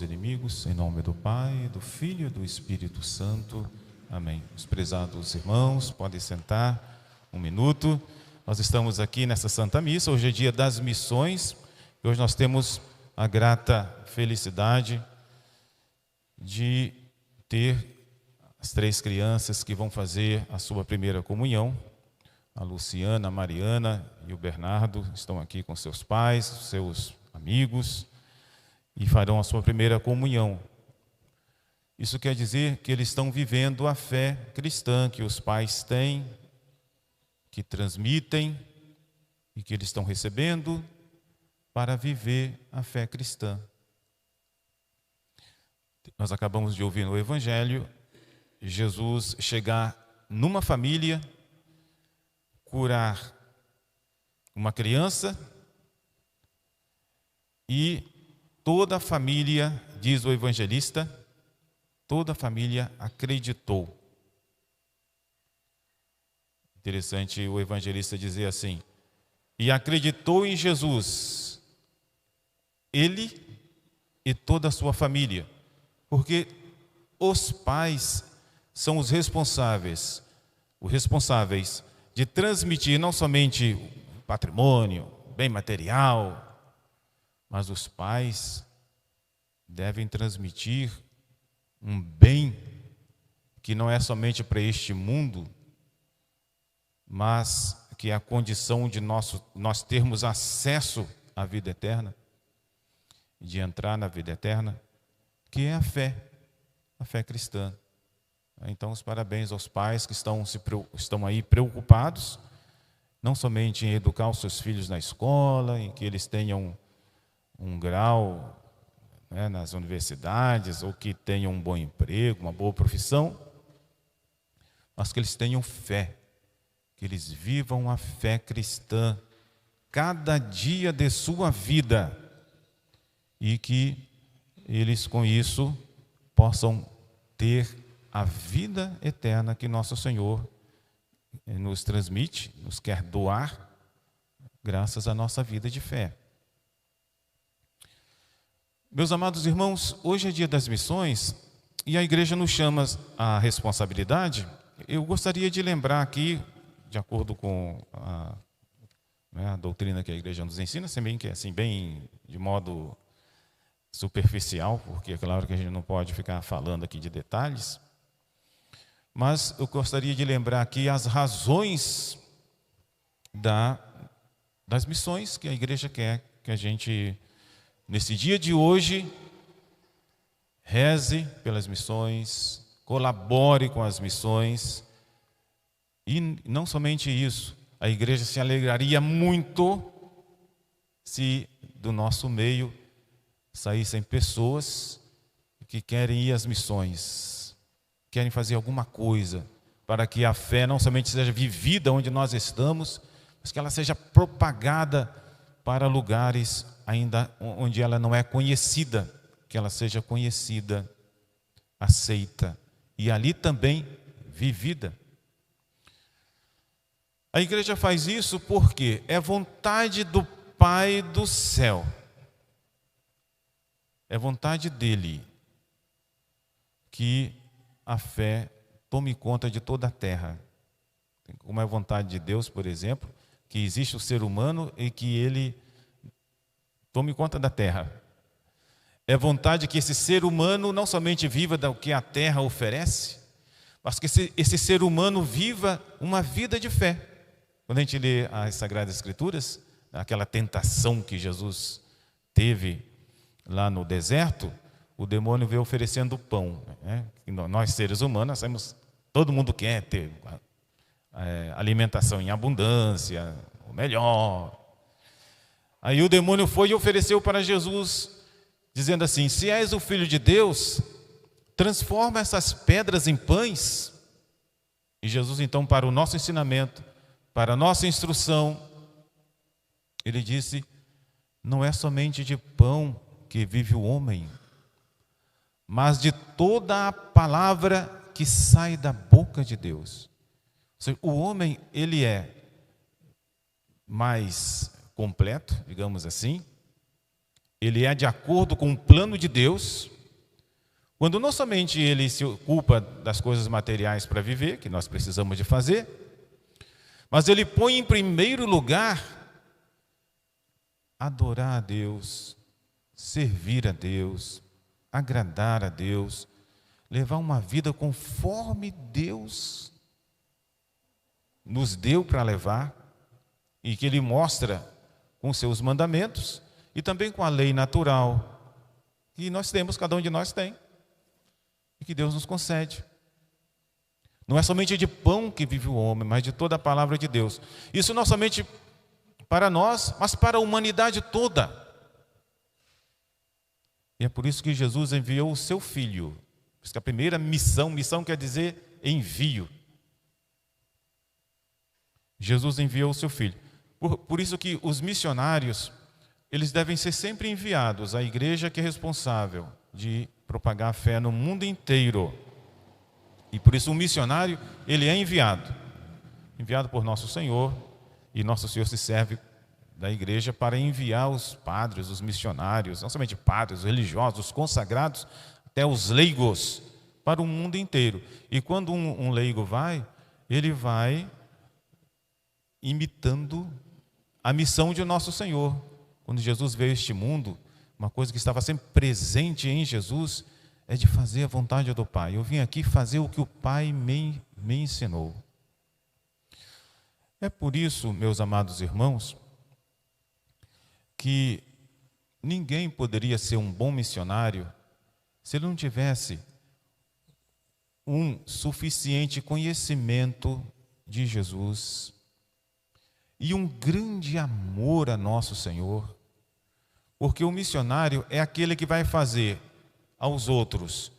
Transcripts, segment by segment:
inimigos, em nome do Pai, do Filho e do Espírito Santo. Amém. Os prezados irmãos, podem sentar um minuto. Nós estamos aqui nessa Santa Missa, hoje é dia das missões, e hoje nós temos a grata felicidade de ter as 3 crianças que vão fazer a sua primeira comunhão. A Luciana, a Mariana e o Bernardo estão aqui com seus pais, seus amigos, e farão a sua primeira comunhão. Isso quer dizer que eles estão vivendo a fé cristã que os pais têm, que transmitem e que eles estão recebendo para viver a fé cristã. Nós acabamos de ouvir no Evangelho Jesus chegar numa família, curar uma criança, e toda a família, diz o evangelista, toda a família acreditou. Interessante o evangelista dizer assim: e acreditou em Jesus, ele e toda a sua família, porque os pais são os responsáveis de transmitir não somente o patrimônio, bem material, mas os pais devem transmitir um bem que não é somente para este mundo, mas que é a condição de nós termos acesso à vida eterna, de entrar na vida eterna, que é a fé cristã. Então, os parabéns aos pais que estão aí preocupados, não somente em educar os seus filhos na escola, em que eles tenham um grau, né, nas universidades, ou que tenham um bom emprego, uma boa profissão, mas que eles tenham fé, que eles vivam a fé cristã cada dia de sua vida, e que eles com isso possam ter a vida eterna que nosso Senhor nos transmite, nos quer doar, graças à nossa vida de fé. Meus amados irmãos, hoje é dia das missões e a igreja nos chama à responsabilidade. Eu gostaria de lembrar aqui, de acordo com a doutrina que a igreja nos ensina, se bem que é assim, bem de modo superficial, porque é claro que a gente não pode ficar falando aqui de detalhes, mas eu gostaria de lembrar aqui as razões das missões que a igreja quer que a gente, nesse dia de hoje, reze pelas missões, colabore com as missões. E não somente isso, a igreja se alegraria muito se do nosso meio saíssem pessoas que querem ir às missões, querem fazer alguma coisa para que a fé não somente seja vivida onde nós estamos, mas que ela seja propagada para lugares ainda onde ela não é conhecida, que ela seja conhecida, aceita e ali também vivida. A igreja faz isso porque é vontade do Pai do céu, é vontade dele que a fé tome conta de toda a terra. Como é vontade de Deus, por exemplo, que existe o ser humano e que ele tome conta da terra. É vontade que esse ser humano não somente viva do que a terra oferece, mas que esse ser humano viva uma vida de fé. Quando a gente lê as Sagradas Escrituras, aquela tentação que Jesus teve lá no deserto, o demônio veio oferecendo pão, né? Nós seres humanos, todo mundo quer ter alimentação em abundância, o melhor. Aí o demônio foi e ofereceu para Jesus, dizendo assim: se és o Filho de Deus, transforma essas pedras em pães. E Jesus, então, para o nosso ensinamento, para a nossa instrução, ele disse: não é somente de pão que vive o homem, mas de toda a palavra que sai da boca de Deus. Ou seja, o homem, ele é mais completo, digamos assim, ele é de acordo com o plano de Deus, Quando não somente ele se ocupa das coisas materiais para viver, que nós precisamos de fazer, mas ele põe em primeiro lugar adorar a Deus, servir a Deus, agradar a Deus, levar uma vida conforme Deus nos deu para levar, e que Ele mostra com seus mandamentos e também com a lei natural que nós temos, cada um de nós tem, e que Deus nos concede. Não é somente de pão que vive o homem, mas de toda a palavra de Deus. Isso não somente para nós, mas para a humanidade toda. E é por isso que Jesus enviou o seu Filho. Por isso que a primeira missão quer dizer envio. Jesus enviou o seu Filho. Por isso que os missionários, eles devem ser sempre enviados à igreja que é responsável de propagar a fé no mundo inteiro. E por isso o missionário, ele é enviado por nosso Senhor, e nosso Senhor se serve da igreja para enviar os padres, os missionários, não somente padres, os religiosos, os consagrados, até os leigos, para o mundo inteiro. E quando um leigo vai, ele vai imitando a missão de nosso Senhor. Quando Jesus veio a este mundo, uma coisa que estava sempre presente em Jesus é de fazer a vontade do Pai. Eu vim aqui fazer o que o Pai me ensinou. É por isso, meus amados irmãos, que ninguém poderia ser um bom missionário se ele não tivesse um suficiente conhecimento de Jesus e um grande amor a nosso Senhor, porque o missionário é aquele que vai fazer aos outros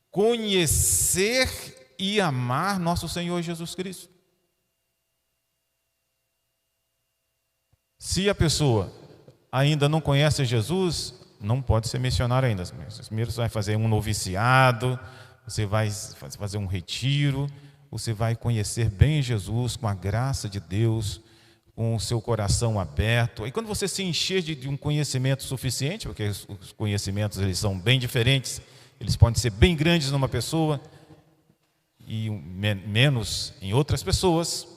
conhecer e amar nosso Senhor Jesus Cristo. Se a pessoa ainda não conhece Jesus, não pode ser missionário ainda. Primeiro você vai fazer um noviciado, você vai fazer um retiro, você vai conhecer bem Jesus com a graça de Deus, com o seu coração aberto. E quando você se encher de um conhecimento suficiente, porque os conhecimentos eles são bem diferentes, eles podem ser bem grandes numa pessoa e menos em outras pessoas,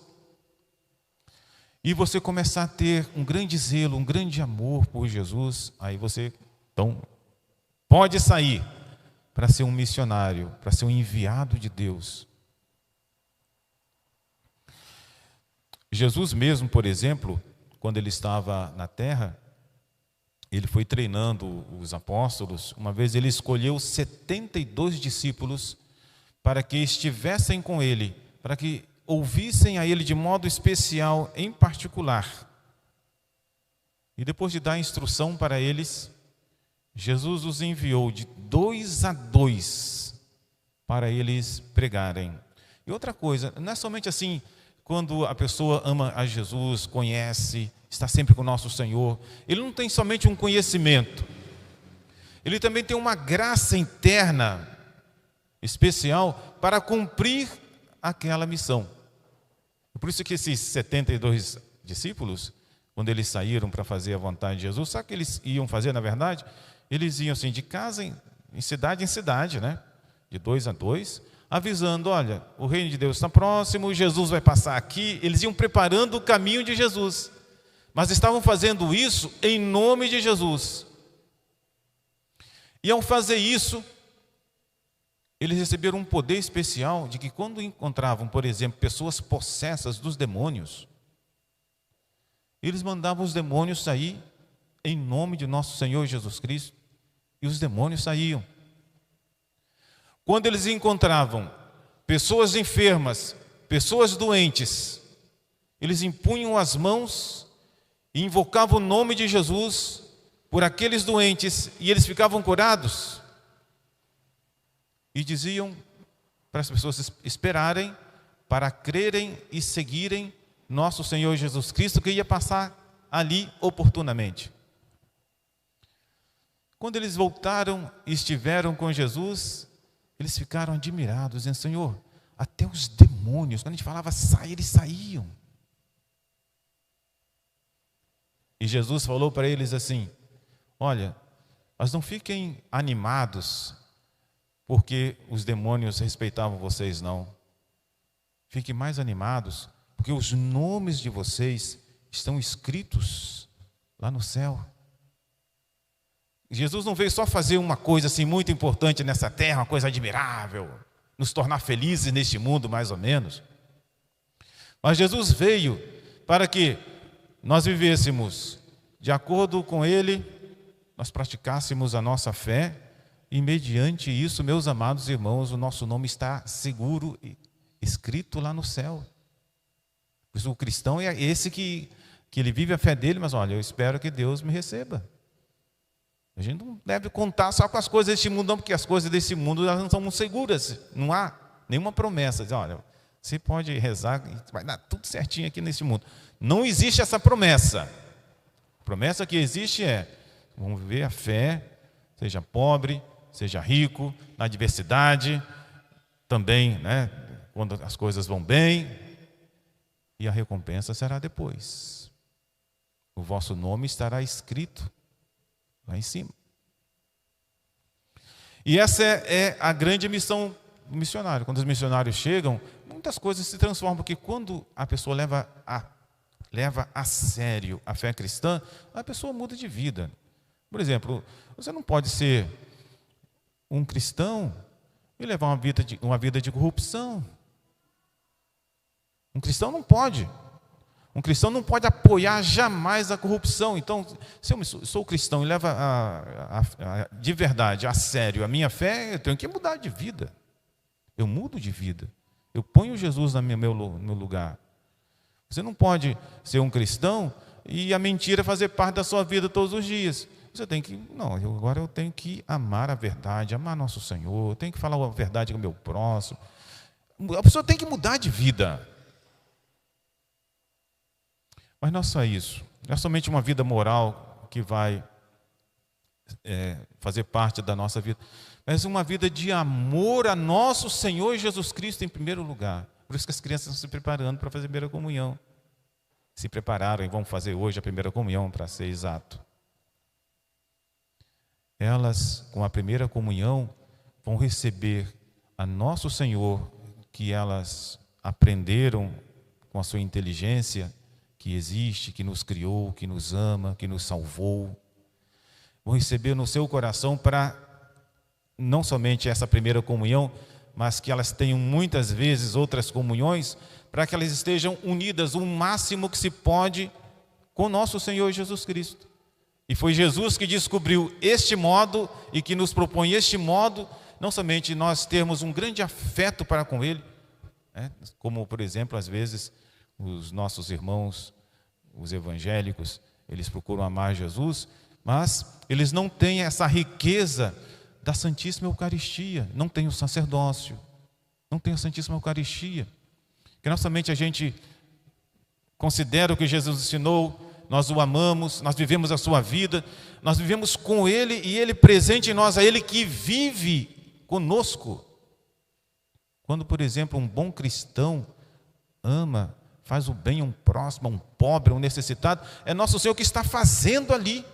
e você começar a ter um grande zelo, um grande amor por Jesus, aí você, então, pode sair para ser um missionário, para ser um enviado de Deus. Jesus mesmo, por exemplo, quando ele estava na terra, ele foi treinando os apóstolos. Uma vez ele escolheu 72 discípulos para que estivessem com ele, para que ouvissem a ele de modo especial, em particular. E depois de dar instrução para eles, Jesus os enviou de 2 a 2 para eles pregarem. E outra coisa, não é somente assim, quando a pessoa ama a Jesus, conhece, está sempre com o nosso Senhor, ele não tem somente um conhecimento, ele também tem uma graça interna especial para cumprir aquela missão. Por isso que esses 72 discípulos, quando eles saíram para fazer a vontade de Jesus, sabe o que eles iam fazer, na verdade? Eles iam assim, de casa em cidade, né? De 2 a 2, avisando, olha, o reino de Deus está próximo, Jesus vai passar aqui. Eles iam preparando o caminho de Jesus, mas estavam fazendo isso em nome de Jesus. E ao fazer isso, eles receberam um poder especial de que quando encontravam, por exemplo, pessoas possessas dos demônios, eles mandavam os demônios sair em nome de nosso Senhor Jesus Cristo, e os demônios saíam. Quando eles encontravam pessoas enfermas, pessoas doentes, eles impunham as mãos e invocavam o nome de Jesus por aqueles doentes, e eles ficavam curados. E diziam para as pessoas esperarem, para crerem e seguirem nosso Senhor Jesus Cristo, que ia passar ali oportunamente. Quando eles voltaram e estiveram com Jesus, eles ficaram admirados, dizendo, Senhor, até os demônios, quando a gente falava sair, eles saíam. E Jesus falou para eles assim, olha, mas não fiquem animados, porque os demônios respeitavam vocês, não. Fiquem mais animados, porque os nomes de vocês estão escritos lá no céu. Jesus não veio só fazer uma coisa assim muito importante nessa terra, uma coisa admirável, nos tornar felizes neste mundo, mais ou menos. Mas Jesus veio para que nós vivêssemos de acordo com Ele, nós praticássemos a nossa fé, e mediante isso, meus amados irmãos, o nosso nome está seguro, escrito lá no céu. Por isso, o cristão é esse que ele vive a fé dele, mas olha, eu espero que Deus me receba. A gente não deve contar só com as coisas deste mundo, não, porque as coisas desse mundo elas não são seguras. Não há nenhuma promessa. Diz, olha, você pode rezar, vai dar tudo certinho aqui nesse mundo. Não existe essa promessa. A promessa que existe é, vamos viver a fé, seja pobre, seja rico, na adversidade, também, né, quando as coisas vão bem, e a recompensa será depois. O vosso nome estará escrito lá em cima. E essa é a grande missão do missionário. Quando os missionários chegam, muitas coisas se transformam, porque quando a pessoa leva a sério a fé cristã, a pessoa muda de vida. Por exemplo, você não pode ser um cristão e levar uma vida de corrupção. Um cristão não pode. Um cristão não pode apoiar jamais a corrupção. Então, se eu sou cristão e levo de verdade, a sério, a minha fé, eu tenho que mudar de vida. Eu mudo de vida. Eu ponho Jesus no meu lugar. Você não pode ser um cristão e a mentira fazer parte da sua vida todos os dias. Você tem que, não, agora eu tenho que amar a verdade, amar nosso Senhor, eu tenho que falar a verdade com o meu próximo. A pessoa tem que mudar de vida. Mas não é só isso, não é somente uma vida moral que vai fazer parte da nossa vida, mas uma vida de amor a nosso Senhor Jesus Cristo em primeiro lugar. Por isso que as crianças estão se preparando para fazer a primeira comunhão. Se prepararam e vão fazer hoje a primeira comunhão, para ser exato. Elas, com a primeira comunhão, vão receber a nosso Senhor, que elas aprenderam com a sua inteligência, que existe, que nos criou, que nos ama, que nos salvou. Vão receber no seu coração para não somente essa primeira comunhão, mas que elas tenham muitas vezes outras comunhões, para que elas estejam unidas o máximo que se pode com nosso Senhor Jesus Cristo. E foi Jesus que descobriu este modo e que nos propõe este modo, não somente nós termos um grande afeto para com Ele, como, por exemplo, às vezes, os nossos irmãos, os evangélicos, eles procuram amar Jesus, mas eles não têm essa riqueza da Santíssima Eucaristia, não tem o sacerdócio, não tem a Santíssima Eucaristia, que não somente a gente considera o que Jesus ensinou, nós o amamos, nós vivemos a sua vida, nós vivemos com Ele e Ele presente em nós, a Ele que vive conosco. Quando, por exemplo, um bom cristão ama, faz o bem a um próximo, a um pobre, a um necessitado, é nosso Senhor que está fazendo ali.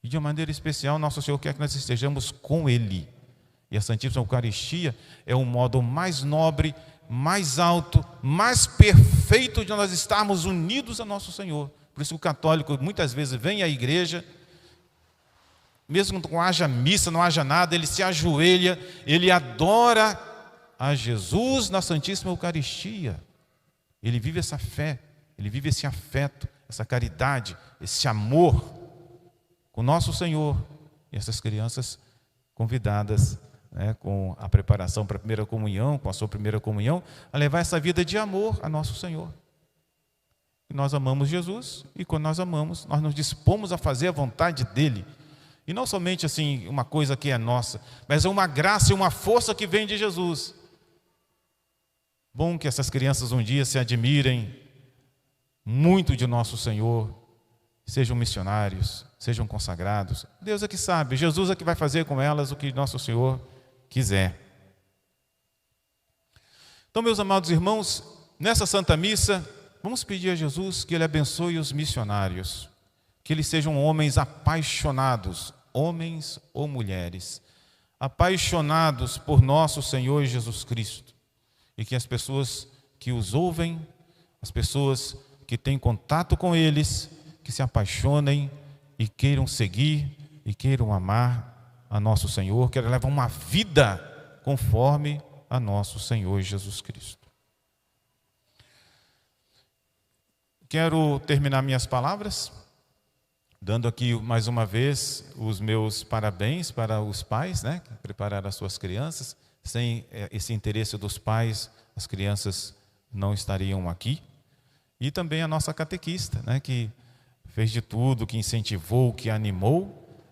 E de uma maneira especial, nosso Senhor quer que nós estejamos com Ele. E a Santíssima Eucaristia é o modo mais nobre, mais alto, mais perfeito de nós estarmos unidos a nosso Senhor. Por isso que o católico muitas vezes vem à igreja, mesmo que não haja missa, não haja nada, ele se ajoelha, ele adora a Jesus na Santíssima Eucaristia. Ele vive essa fé, ele vive esse afeto, essa caridade, esse amor com nosso Senhor. E essas crianças convidadas, com a preparação para a primeira comunhão, com a sua primeira comunhão, a levar essa vida de amor a nosso Senhor. E nós amamos Jesus, e quando nós amamos, nós nos dispomos a fazer a vontade dEle. E não somente assim uma coisa que é nossa, mas é uma graça e uma força que vem de Jesus. Bom que essas crianças um dia se admirem muito de nosso Senhor, sejam missionários, sejam consagrados. Deus é que sabe, Jesus é que vai fazer com elas o que nosso Senhor quiser. Então, meus amados irmãos, nessa Santa Missa, vamos pedir a Jesus que Ele abençoe os missionários, que eles sejam homens apaixonados, homens ou mulheres, apaixonados por nosso Senhor Jesus Cristo, e que as pessoas que os ouvem, as pessoas que têm contato com eles, que se apaixonem e queiram seguir e queiram amar a nosso Senhor, que levam uma vida conforme a nosso Senhor Jesus Cristo. Quero terminar minhas palavras dando aqui mais uma vez os meus parabéns para os pais, né, que prepararam as suas crianças. Sem esse interesse dos pais, as crianças não estariam aqui. E também a nossa catequista, né, que fez de tudo, que incentivou, que animou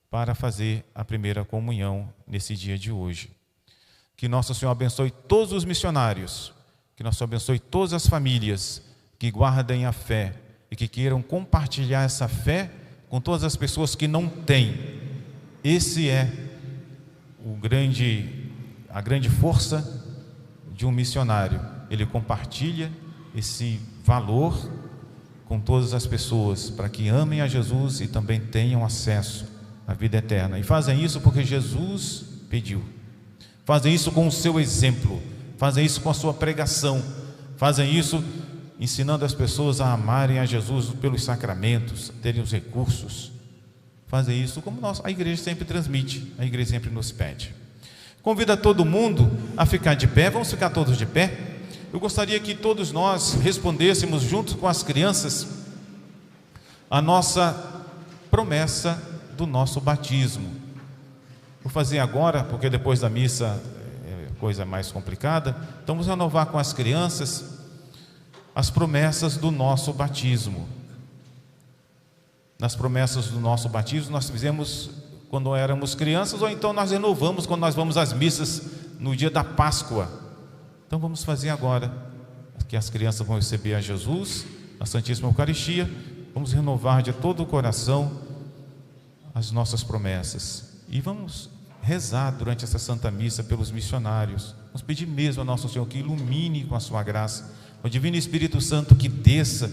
para fazer a primeira comunhão nesse dia de hoje. Que Nosso Senhor abençoe todos os missionários, que Nosso Senhor abençoe todas as famílias que guardem a fé e que queiram compartilhar essa fé com todas as pessoas que não têm. Esse é a grande força de um missionário. Ele compartilha esse valor com todas as pessoas, para que amem a Jesus e também tenham acesso à vida eterna. E fazem isso porque Jesus pediu. Fazem isso com o seu exemplo, fazem isso com a sua pregação, fazem isso ensinando as pessoas a amarem a Jesus pelos sacramentos, terem os recursos. Fazem isso como a igreja sempre transmite, a igreja sempre nos pede. Convido todo mundo a ficar de pé. Vamos ficar todos de pé? Eu gostaria que todos nós respondêssemos junto com as crianças a nossa promessa do nosso batismo. Vou fazer agora, porque depois da missa é coisa mais complicada. Então vamos renovar com as crianças as promessas do nosso batismo. Nas promessas do nosso batismo nós fizemos quando éramos crianças, ou então nós renovamos quando nós vamos às missas no dia da Páscoa. Então vamos fazer agora, que as crianças vão receber a Jesus, a Santíssima Eucaristia. Vamos renovar de todo o coração as nossas promessas e vamos rezar durante essa Santa Missa pelos missionários. Vamos pedir mesmo a Nosso Senhor que ilumine com a sua graça, o Divino Espírito Santo que desça,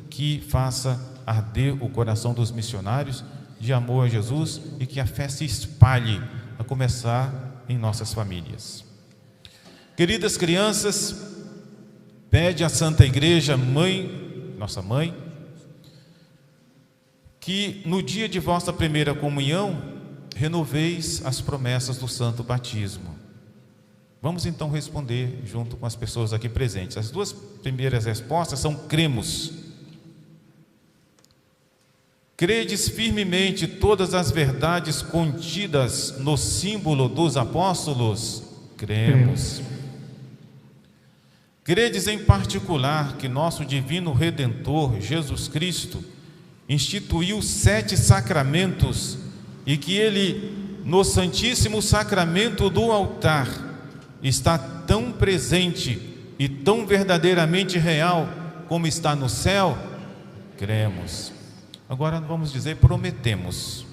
que faça arder o coração dos missionários de amor a Jesus e que a fé se espalhe, a começar em nossas famílias. Queridas crianças, pede à Santa Igreja, Mãe, nossa Mãe, que no dia de vossa primeira comunhão renoveis as promessas do Santo Batismo. Vamos então responder junto com as pessoas aqui presentes. As duas primeiras respostas são cremos. Credes firmemente todas as verdades contidas no símbolo dos apóstolos? Cremos. Credes em particular que nosso divino Redentor, Jesus Cristo, instituiu 7 sacramentos e que Ele, no Santíssimo Sacramento do altar, está tão presente e tão verdadeiramente real como está no céu? Cremos. Agora vamos dizer prometemos.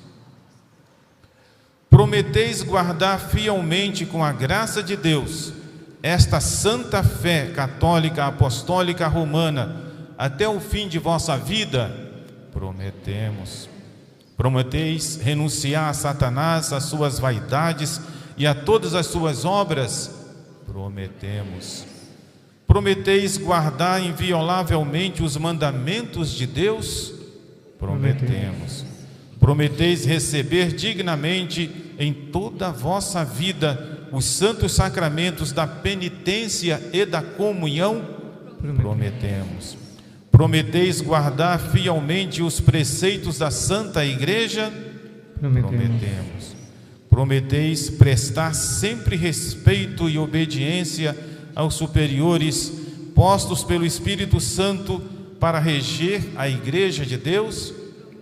Prometeis guardar fielmente com a graça de Deus esta santa fé católica, apostólica, romana até o fim de vossa vida? Prometemos. Prometeis renunciar a Satanás, às suas vaidades e a todas as suas obras? Prometemos. Prometeis guardar inviolavelmente os mandamentos de Deus? Prometemos. Prometeis receber dignamente em toda a vossa vida os santos sacramentos da penitência e da comunhão? Prometemos. Prometeis guardar fielmente os preceitos da Santa Igreja? Prometemos. Prometeis prestar sempre respeito e obediência aos superiores postos pelo Espírito Santo para reger a Igreja de Deus?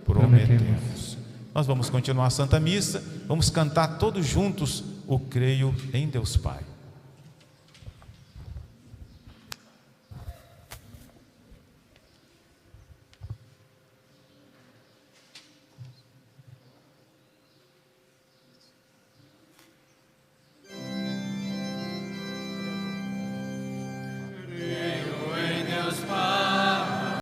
Prometemos. Nós vamos continuar a Santa Missa, vamos cantar todos juntos o Creio em Deus Pai.